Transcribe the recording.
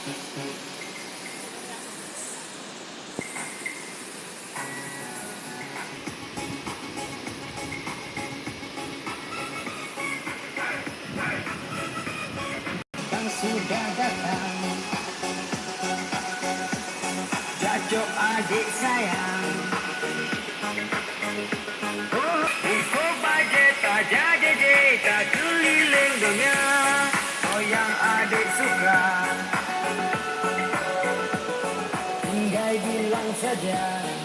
Yang sudah datang, Jacok adik sayang. Oh, info bajet aja jeje, tak keliling dunia. Oh yang adik suka, tinggal bilang saja.